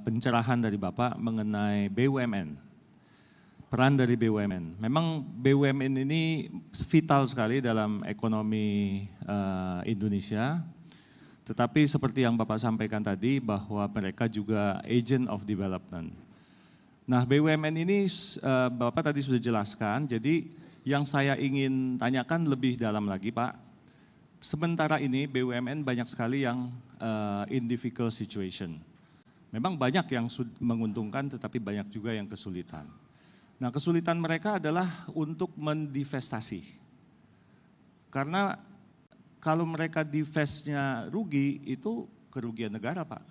pencerahan dari Bapak mengenai BUMN. Peran dari BUMN. Memang BUMN ini vital sekali dalam ekonomi Indonesia. Tetapi seperti yang Bapak sampaikan tadi bahwa mereka juga agent of development. Nah, BUMN ini Bapak tadi sudah jelaskan, jadi yang saya ingin tanyakan lebih dalam lagi Pak. Sementara ini BUMN banyak sekali yang in difficult situation. Memang banyak yang menguntungkan tetapi banyak juga yang kesulitan. Nah, kesulitan mereka adalah untuk mendivestasi. Karena kalau mereka divestnya rugi, itu kerugian negara Pak.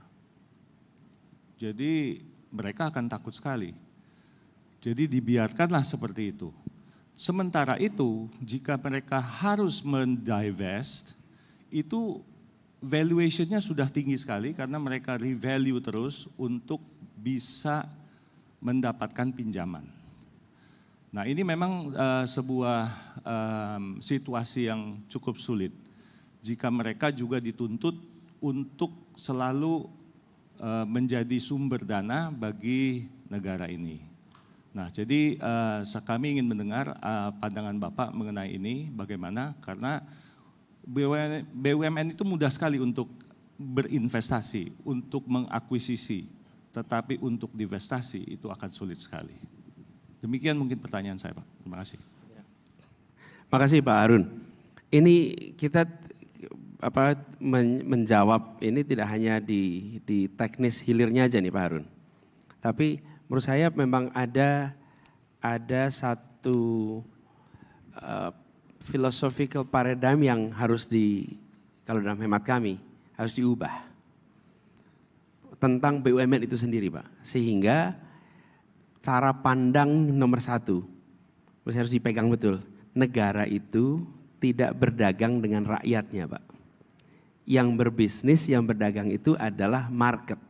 Jadi mereka akan takut sekali. Jadi dibiarkanlah seperti itu. Sementara itu, jika mereka harus mendivest, itu valuation-nya sudah tinggi sekali karena mereka revalue terus untuk bisa mendapatkan pinjaman. Nah, ini memang sebuah situasi yang cukup sulit. Jika mereka juga dituntut untuk selalu menjadi sumber dana bagi negara ini. Nah, jadi kami ingin mendengar pandangan Bapak mengenai ini bagaimana, karena BUMN itu mudah sekali untuk berinvestasi, untuk mengakuisisi, tetapi untuk divestasi itu akan sulit sekali. Demikian mungkin pertanyaan saya Pak, terima kasih. Terima kasih Pak Harun. Ini kita menjawab ini tidak hanya di teknis hilirnya aja nih Pak Harun. Tapi menurut saya memang ada satu philosophical paradigm yang harus kalau dalam hemat kami harus diubah tentang BUMN itu sendiri Pak. Sehingga cara pandang nomor satu harus dipegang betul. Negara itu tidak berdagang dengan rakyatnya Pak. Yang berbisnis, yang berdagang itu adalah market.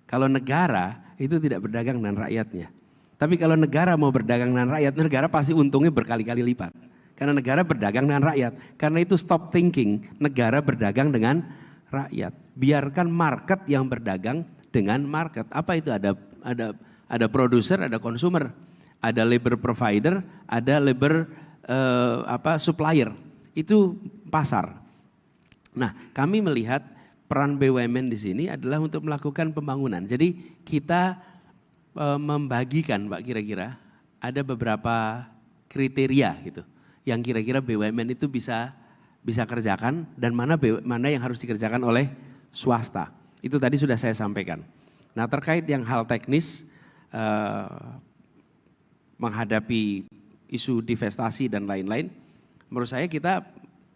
Kalau negara itu tidak berdagang dengan rakyatnya. Tapi kalau negara mau berdagang dengan rakyat, negara pasti untungnya berkali-kali lipat. Karena negara berdagang dengan rakyat. Karena itu stop thinking, negara berdagang dengan rakyat. Biarkan market yang berdagang dengan market. Apa itu? Ada produser, ada consumer, ada labor provider, ada labor supplier. Itu pasar. Nah, kami melihat peran BUMN di sini adalah untuk melakukan pembangunan. Jadi kita membagikan Pak, kira-kira ada beberapa kriteria gitu yang kira-kira BUMN itu bisa kerjakan dan mana yang harus dikerjakan oleh swasta. Itu tadi sudah saya sampaikan. Nah, terkait yang hal teknis menghadapi isu divestasi dan lain-lain, menurut saya kita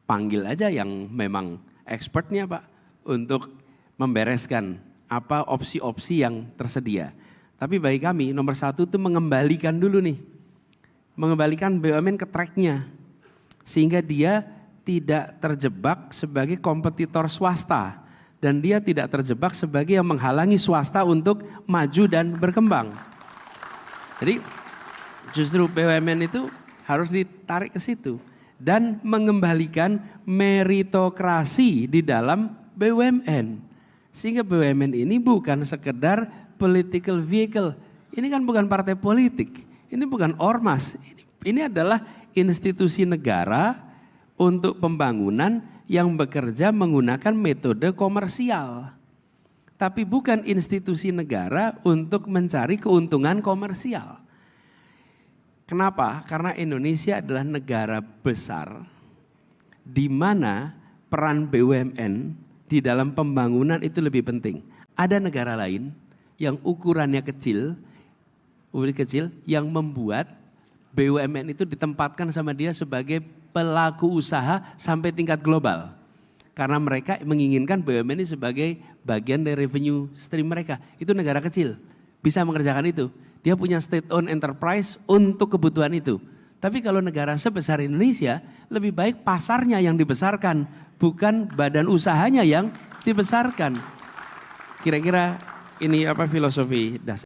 panggil aja yang memang expertnya Pak untuk membereskan apa opsi-opsi yang tersedia. Tapi bagi kami nomor satu itu mengembalikan dulu nih. Mengembalikan BUMN ke tracknya. Sehingga dia tidak terjebak sebagai kompetitor swasta. Dan dia tidak terjebak sebagai yang menghalangi swasta untuk maju dan berkembang. Jadi justru BUMN itu harus ditarik ke situ. Dan mengembalikan meritokrasi di dalam BUMN. Sehingga BUMN ini bukan sekedar political vehicle. Ini kan bukan partai politik. Ini bukan ormas. Ini adalah institusi negara untuk pembangunan yang bekerja menggunakan metode komersial. Tapi bukan institusi negara untuk mencari keuntungan komersial. Kenapa? Karena Indonesia adalah negara besar di mana peran BUMN di dalam pembangunan itu lebih penting. Ada negara lain yang ukurannya kecil yang membuat BUMN itu ditempatkan sama dia sebagai pelaku usaha sampai tingkat global. Karena mereka menginginkan BUMN ini sebagai bagian dari revenue stream mereka. Itu negara kecil, bisa mengerjakan itu. Dia punya state owned enterprise untuk kebutuhan itu. Tapi kalau negara sebesar Indonesia, lebih baik pasarnya yang dibesarkan, bukan badan usahanya yang dibesarkan. Kira-kira ini filosofi dasar.